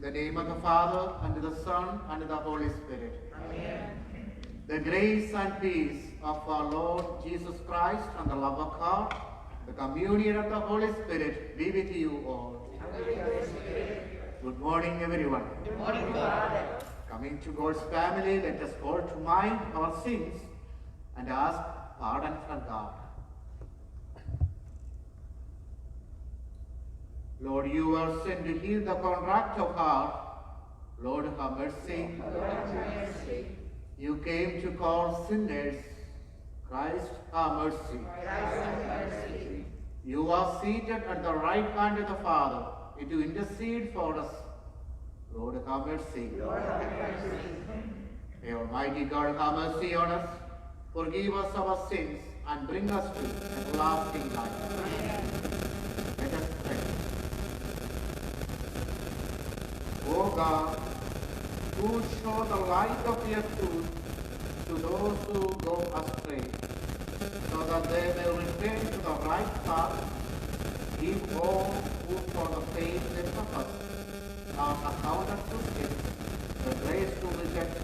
the name of the Father, and of the Son, and of the Holy Spirit. Amen. The grace and peace of our Lord Jesus Christ and the love of God, the communion of the Holy Spirit be with you all. Good morning, everyone. Good morning, Father. Coming to God's family, let us call to mind our sins and ask pardon from God. Lord, you are sent to heal the contract of heart. Lord, have mercy. Lord, have mercy. You came to call sinners. Christ, have mercy. Christ, have mercy. You are seated at the right hand of the Father to intercede for us. Lord, have mercy. Lord, have mercy. May Almighty God have mercy on us, forgive us our sins, and bring us to everlasting life. Let us pray. O God, who show the light of your truth to those who go astray, so that they may return to the right path, give all who for the faith they profess are accounted to sin, the grace to reject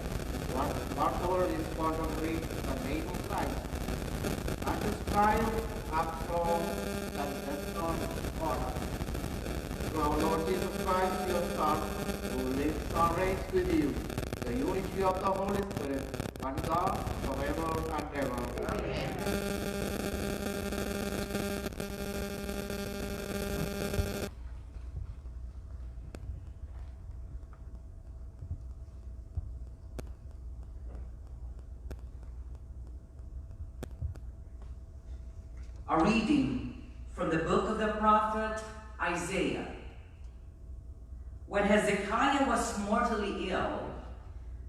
whatever is contrary to the name of Christ, and to strive after all that does not honor. Through our Lord Jesus Christ, your Son, who lives and reigns with you, the unity of the Holy Spirit, one God, forever and ever. Amen. A reading from the book of the prophet Isaiah. When Hezekiah was mortally ill,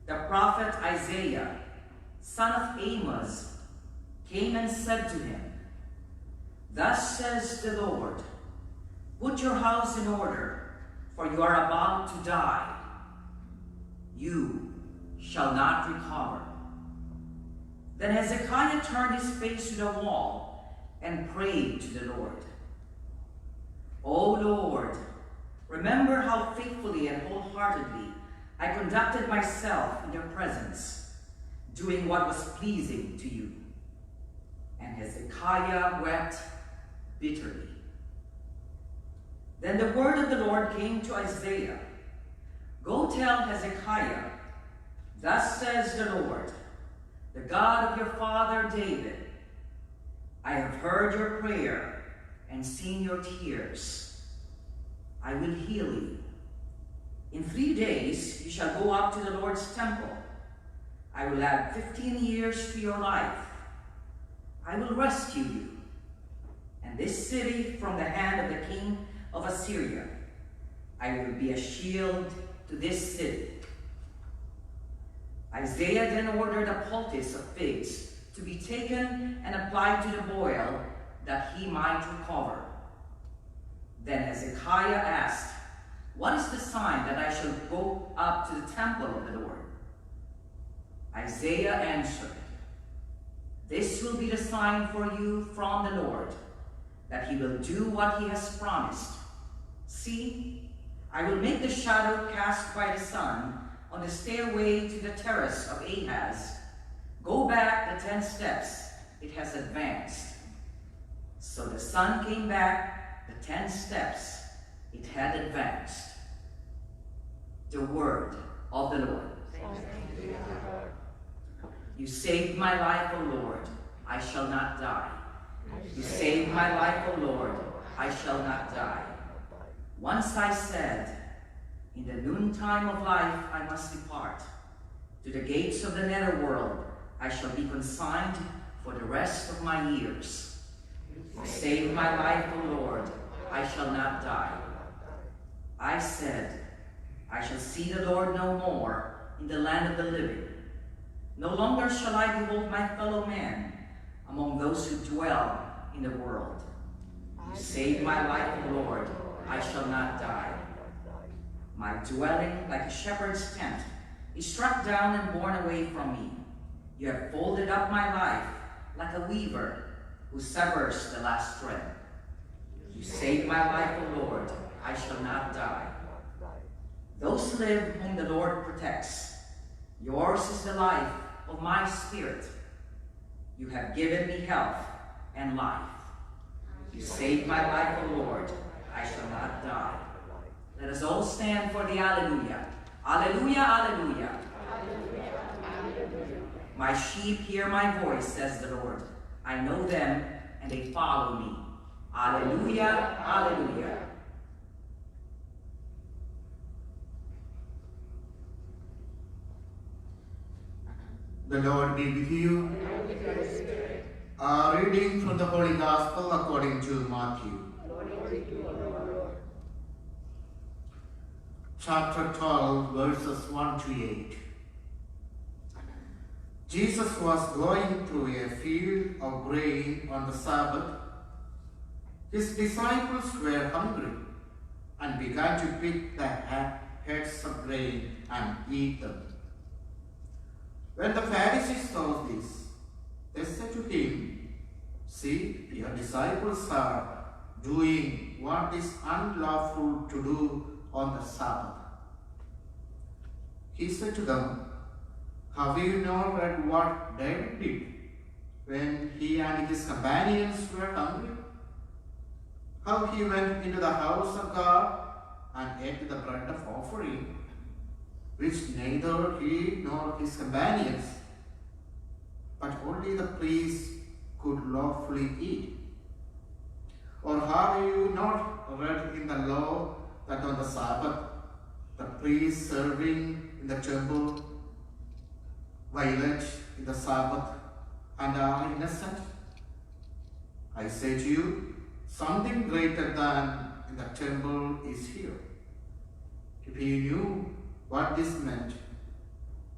the prophet Isaiah, son of Amos, came and said to him, "Thus says the Lord, put your house in order, for you are about to die. You shall not recover." Then Hezekiah turned his face to the wall and prayed to the Lord. "O Lord, remember how faithfully and wholeheartedly I conducted myself in your presence, doing what was pleasing to you." And Hezekiah wept bitterly. Then the word of the Lord came to Isaiah. "Go tell Hezekiah, thus says the Lord, the God of your father David, I have heard your prayer and seen your tears. I will heal you. In 3 days you shall go up to the Lord's temple. I will add 15 years to your life. I will rescue you and this city from the hand of the king of Assyria. I will be a shield to this city." Isaiah then ordered a poultice of figs to be taken and applied to the boil, that he might recover. Then Hezekiah asked, "What is the sign that I shall go up to the temple of the Lord?" Isaiah answered, "This will be the sign for you from the Lord, that he will do what he has promised. See, I will make the shadow cast by the sun on the stairway to the terrace of Ahaz. Go back the 10 steps it has advanced." So the sun came back the 10 steps it had advanced. The word of the Lord. You saved my life, O Lord, I shall not die. You saved my life, O Lord, I shall not die. Once I said, in the noontime of life I must depart. To the gates of the netherworld I shall be consigned for the rest of my years. You saved my life, O Lord, I shall not die. I said, I shall see the Lord no more in the land of the living. No longer shall I behold my fellow man among those who dwell in the world. You saved my life, O Lord, I shall not die. My dwelling, like a shepherd's tent, is struck down and borne away from me. You have folded up my life like a weaver who severs the last thread. You saved my life, O Lord, I shall not die. Those live whom the Lord protects. Yours is the life of my spirit. You have given me health and life. You saved my life, O Lord. I shall not die. Let us all stand for the Alleluia. Alleluia, Alleluia. My sheep hear my voice, says the Lord. I know them, and they follow me. Alleluia, Alleluia. The Lord be with you. A reading from the Holy Gospel according to Matthew. Chapter 12, verses 1 to 8. Jesus was going through a field of grain on the Sabbath. His disciples were hungry and began to pick the heads of grain and eat them. When the Pharisees saw this, they said to him, "See, your disciples are doing what is unlawful to do on the Sabbath." He said to them, "Have you not read what David did when he and his companions were hungry? How he went into the house of God and ate the bread of offering, which neither he nor his companions, but only the priests could lawfully eat? Or have you not read in the law that on the Sabbath the priests serving in the temple violate the Sabbath and are innocent? I say to you, something greater than in the temple is here. If you knew what this meant,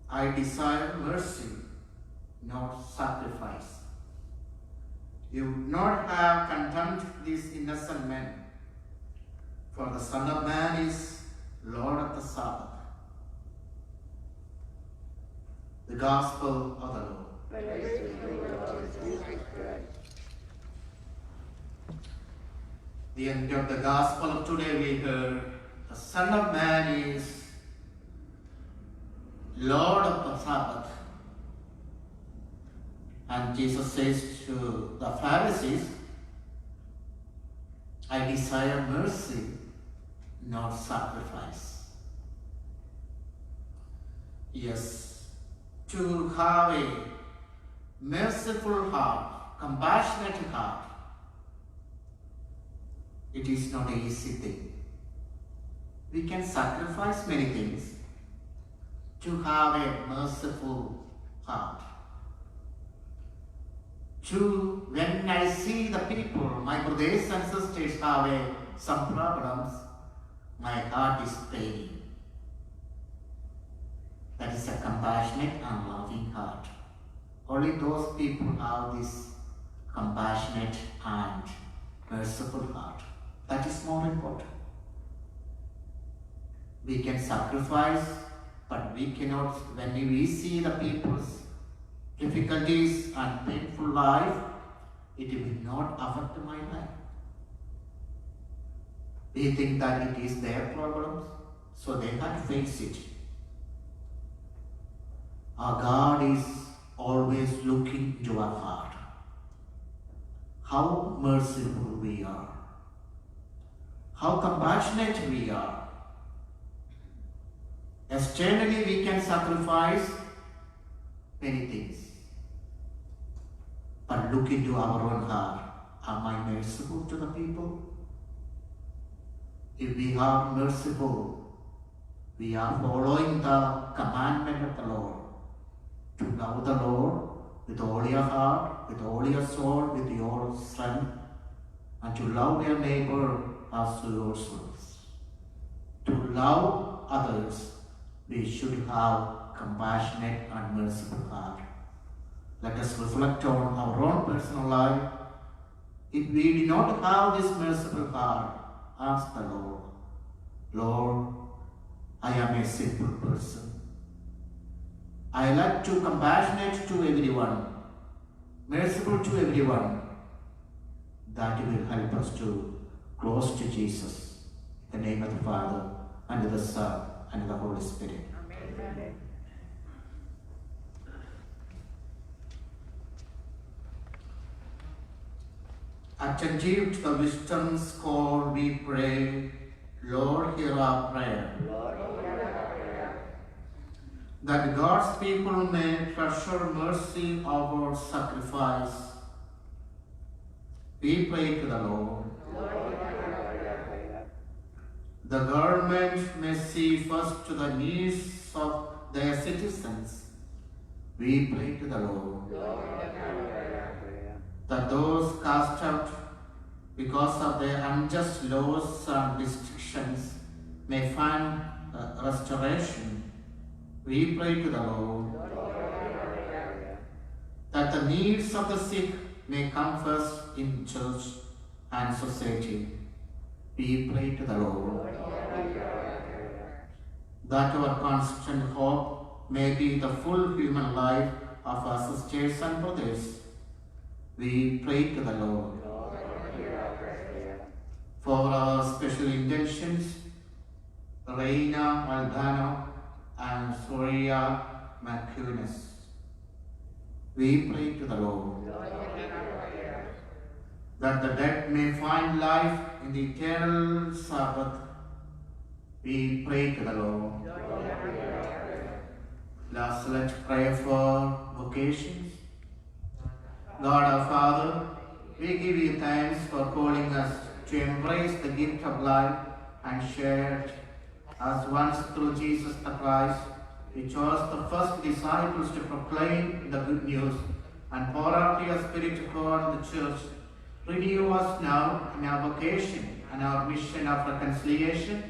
I desire mercy, not sacrifice, you would not have condemned these innocent men, for the Son of Man is Lord of the Sabbath. The Gospel of the Lord. The end of the Gospel of today we heard, the Son of Man is Lord of the Sabbath. And Jesus says to the Pharisees, I desire mercy, not sacrifice. Yes, to have a merciful heart, compassionate heart, it is not an easy thing. We can sacrifice many things to have a merciful heart. When I see the people, my brothers and sisters have some problems, my heart is paining. That is a compassionate and loving heart. Only those people have this compassionate and merciful heart. That is more important. We can sacrifice, but we cannot, when we see the people's difficulties and painful life, it will not affect my life. We think that it is their problems, so they have to face it. Our God is always looking into our heart. How merciful we are. How compassionate we are. Externally we can sacrifice many things. But look into our own heart. Am I merciful to the people? If we are merciful, we are following the commandment of the Lord. To love the Lord with all your heart, with all your soul, with your strength, and to love your neighbor as yourselves. To love others, we should have compassionate and merciful heart. Let us reflect on our own personal life. If we do not have this merciful heart, ask the Lord, Lord, I am a simple person. I like to compassionate to everyone, merciful to everyone. That will help us to close to Jesus. In the name of the Father, and of the Son, and the Holy Spirit. Amen. Attentive to the wisdom's call, we pray. Lord, hear our prayer. That God's people may treasure mercy over sacrifice. We pray to the Lord. The government may see first to the needs of their citizens. We pray to the Lord. That those cast out because of their unjust laws and restrictions may find restoration. We pray to the Lord. That the needs of the sick may come first in church and society. We pray to the Lord. That our constant hope may be the full human life of our sisters and brothers. We pray to the Lord. For our special intentions, Reina Aldano and Soria Macunas. We pray to the Lord. That the dead may find life in the eternal Sabbath. We pray to the Lord. Last, let's pray for vocations. God our Father, we give you thanks for calling us to embrace the gift of life and share it. As once through Jesus the Christ, you chose the first disciples to proclaim the good news and pour out your Spirit to pour the church. Renew us now in our vocation and our mission of reconciliation.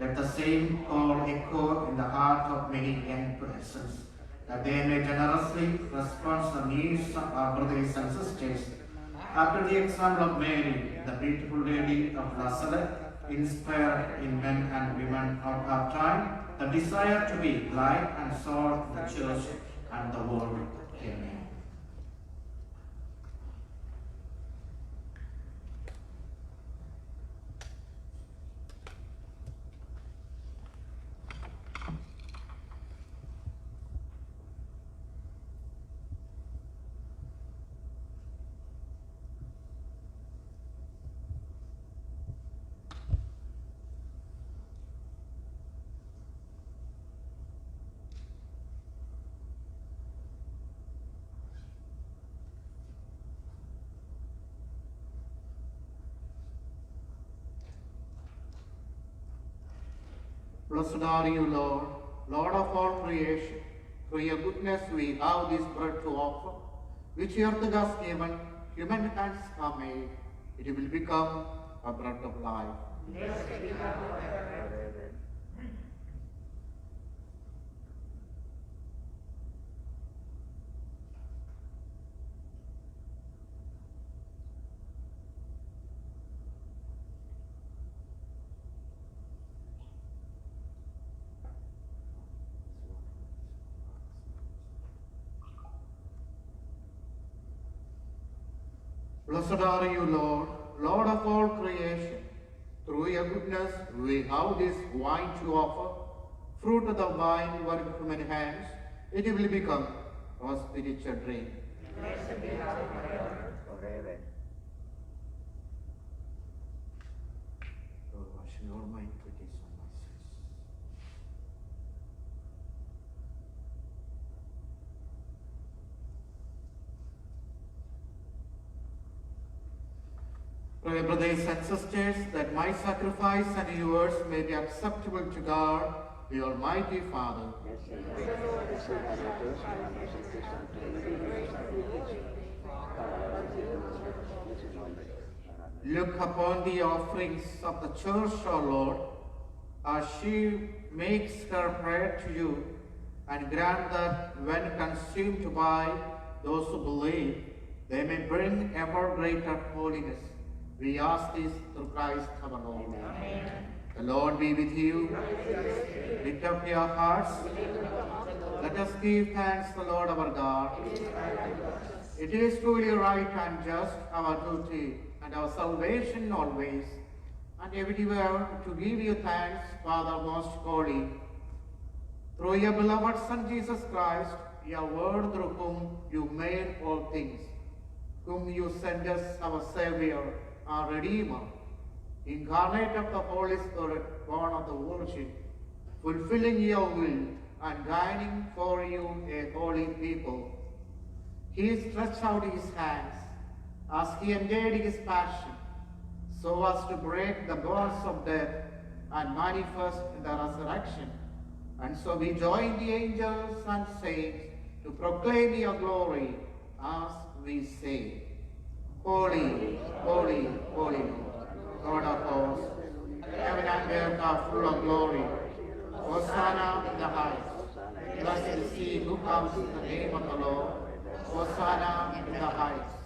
Let the same call echo in the heart of many young persons, that they may generously respond to the needs of our brothers and sisters. After the example of Mary, the beautiful lady of Nazareth, inspire in men and women of our time the desire to be light and salt of the church and the world. Amen. Blessed are you, Lord, Lord of all creation. Through your goodness we have this bread to offer, which earth has given, human hands have made. It will become a bread of life. Blessed are you, Lord, Lord of all creation. Through your goodness we have this wine to offer, fruit of the vine worked in human hands. It will become our spiritual drink. Blessed be God forever. Lord, wash in all my iniquities and my sins. Pray, brothers and sisters, that my sacrifice and yours may be acceptable to God, the Almighty Father. Look upon the offerings of the church, O Lord, as she makes her prayer to you, and grant that when consumed by those who believe, they may bring ever greater holiness. We ask this through Christ our Lord. Amen. The Lord be with you. Lift up your hearts. Let us give thanks to the Lord our God. It is truly right and just, our duty and our salvation always, and everywhere to give you thanks, Father most holy, Through your beloved Son Jesus Christ, your word through whom you made all things, whom you sent us our Savior, our Redeemer, incarnate of the Holy Spirit, born of the Virgin, fulfilling your will and guiding for you a holy people. He stretched out his hands as he endured his passion, so as to break the bonds of death and manifest the resurrection. And so we join the angels and saints to proclaim your glory as we say, Holy, holy, holy Lord, God of hosts, heaven and earth are full of glory. Hosanna in the highest. Blessed is he who comes in the name of the Lord. Hosanna in the highest.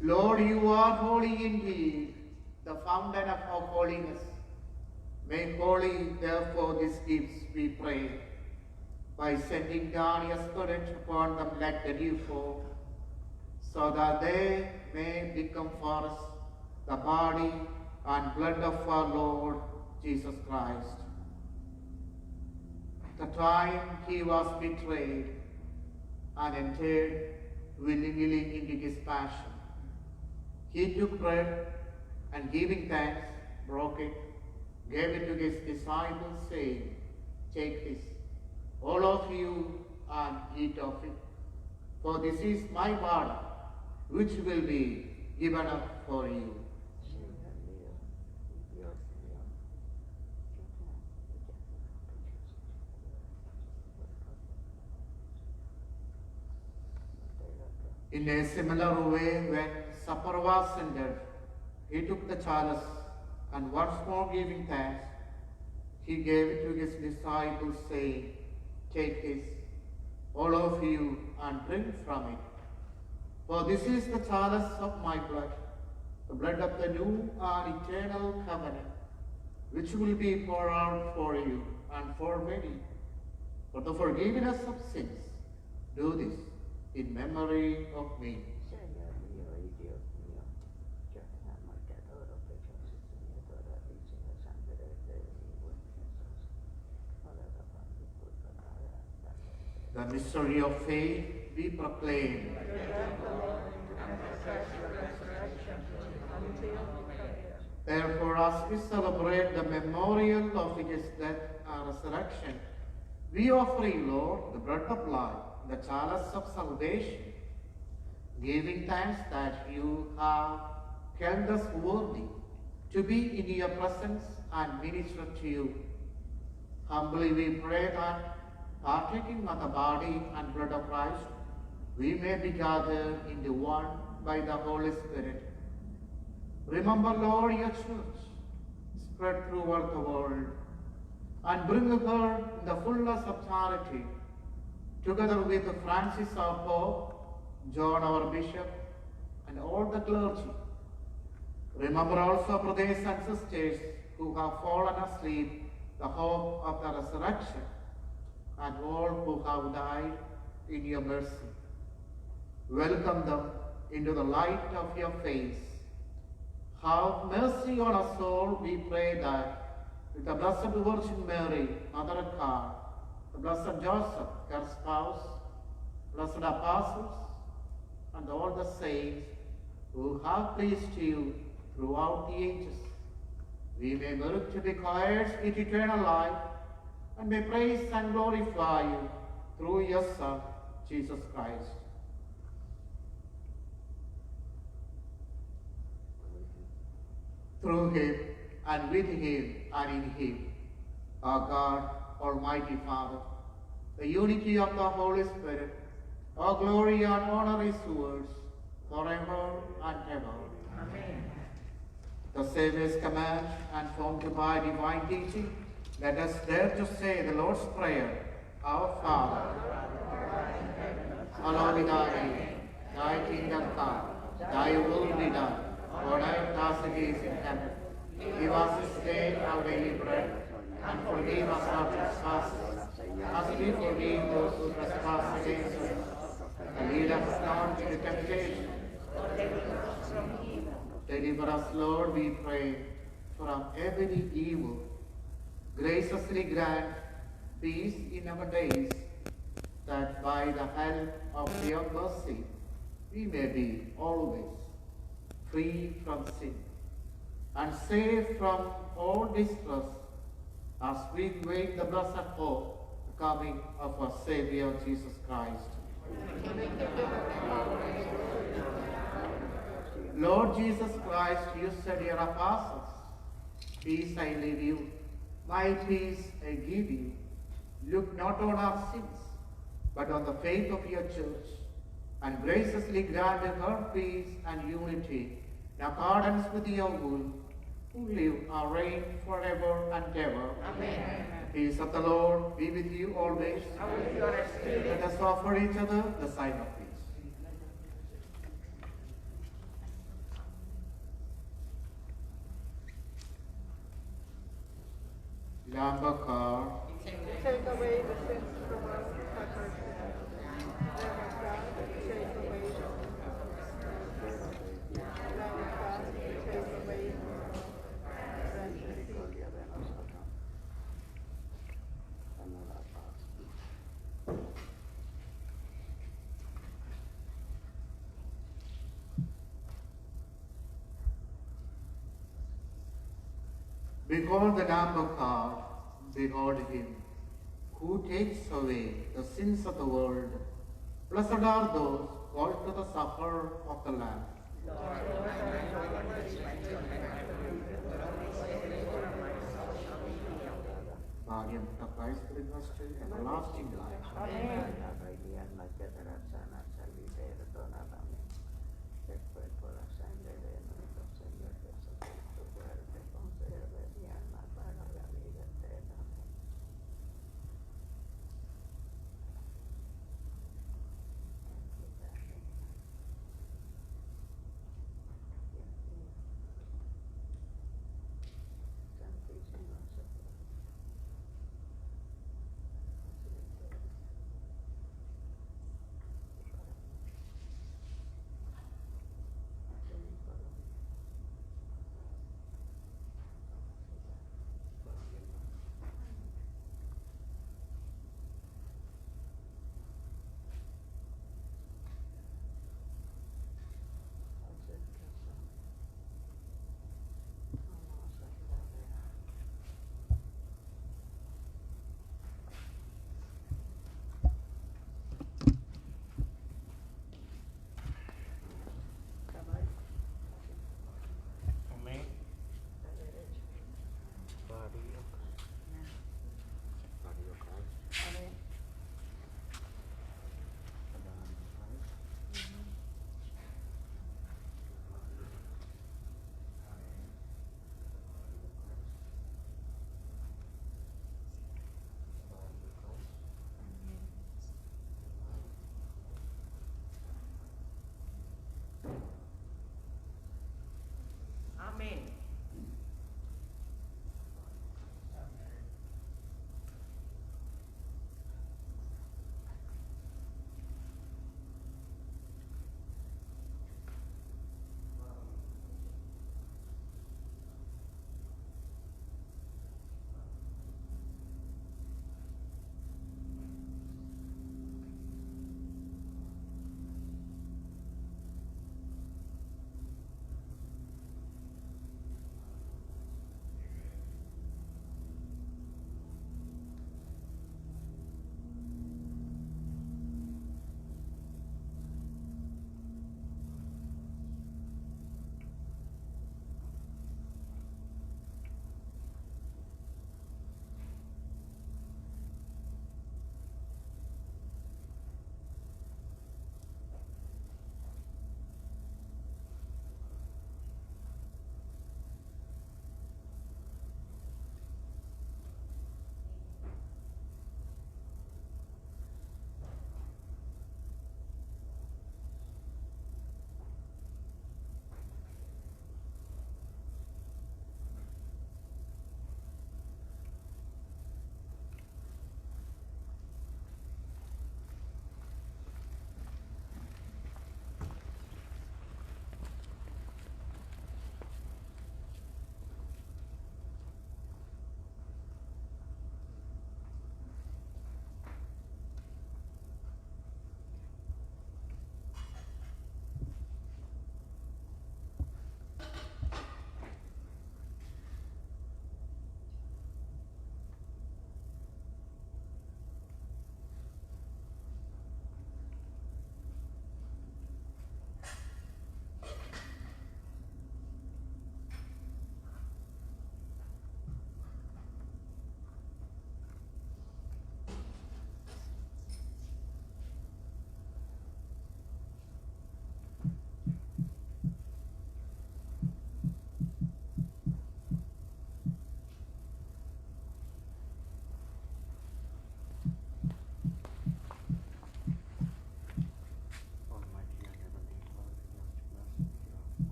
Lord, you are holy indeed, the fountain of our holiness. Make holy, therefore, these gifts, we pray, by sending down your Spirit upon them like the dewfall, so that they may become for us the body and blood of our Lord Jesus Christ. The time he was betrayed and entered willingly into his passion, he took bread and giving thanks, broke it, gave it to his disciples, saying, Take this, all of you, and eat of it. For this is my body, which will be given up for you. In a similar way, when supper was ended, he took the chalice, and once more giving thanks, he gave it to his disciples, saying, Take this, all of you, and drink from it. For this is the chalice of my blood, the blood of the new and eternal covenant, which will be poured out for you and for many, for the forgiveness of sins. Do this in memory of me. The mystery of faith we proclaim. Therefore, as we celebrate the memorial of his death and resurrection, we offer you, Lord, the bread of life, the chalice of salvation, giving thanks that you have held us worthy to be in your presence and minister to you. Humbly we pray that, partaking of the body and blood of Christ, we may be gathered into one by the Holy Spirit. Remember, Lord, your church, spread throughout the world, and bring her in the fullness of charity, together with Francis our Pope, John our Bishop, and all the clergy. Remember also brothers and sisters who have fallen asleep, the hope of the resurrection, and all who have died in your mercy. Welcome them into the light of your face. Have mercy on us all, we pray, that with the Blessed Virgin Mary, Mother of God, the Blessed Joseph, her spouse, blessed apostles, and all the saints who have pleased you throughout the ages, we may merit to be heirs in eternal life, and may praise and glorify you through your Son, Jesus Christ. Through him, and with him, and in him, our God, Almighty Father, the unity of the Holy Spirit, our glory and honor is yours, forever and ever. Amen. The Saviour's command, and formed by divine teaching, let us dare to say the Lord's Prayer. Our Father, hallowed be thy name. Thy kingdom come, thy will be done, on earth as it is in heaven. Give us this day our daily bread, and forgive us our trespasses, as we forgive those who trespass against us. And lead us not into temptation. Deliver us, Lord, we pray. from every evil. Graciously grant peace in our days, that by the help of your mercy we may be always free from sin and safe from all distress as we wait the blessed hope, the coming of our Savior Jesus Christ. Lord Jesus Christ, you said to your apostles, peace I leave you, my peace I give you. Look not on our sins, but on the faith of your church, and graciously grant her peace and unity in accordance with your will, who live and reign forever and ever. Amen. The peace of the Lord be with you always. And with your spirit. Let us offer each other the sign of peace. Lamb of God, Take away the sins from us, have mercy. Lamb of God, take away the sins from us, have mercy. Lamb of God, take away the behold the Lamb of God, behold him, who takes away the sins of the world. Blessed are those called to the supper of the Lamb. Body of Christ bring us to everlasting life.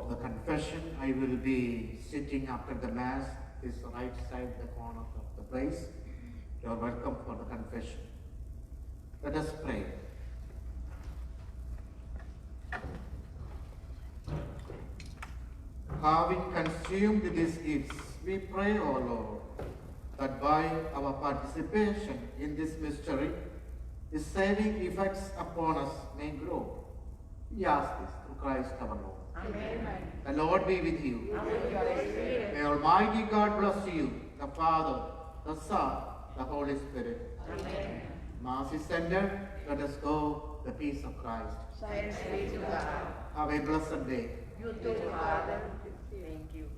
For the confession, I will be sitting after the Mass, this right side, the corner of the place. You are welcome for the confession. Let us pray. Having consumed these gifts, we pray, O Lord, that by our participation in this mystery, the saving effects upon us may grow. We ask this through Christ our Lord. Amen. The Lord be with you. And with your spirit. May Almighty God bless you, the Father, the Son, the Holy Spirit. Amen. Mass is ended. Let us go the peace of Christ. Thanks be to God. Have a blessed day. You too, Father. Thank you.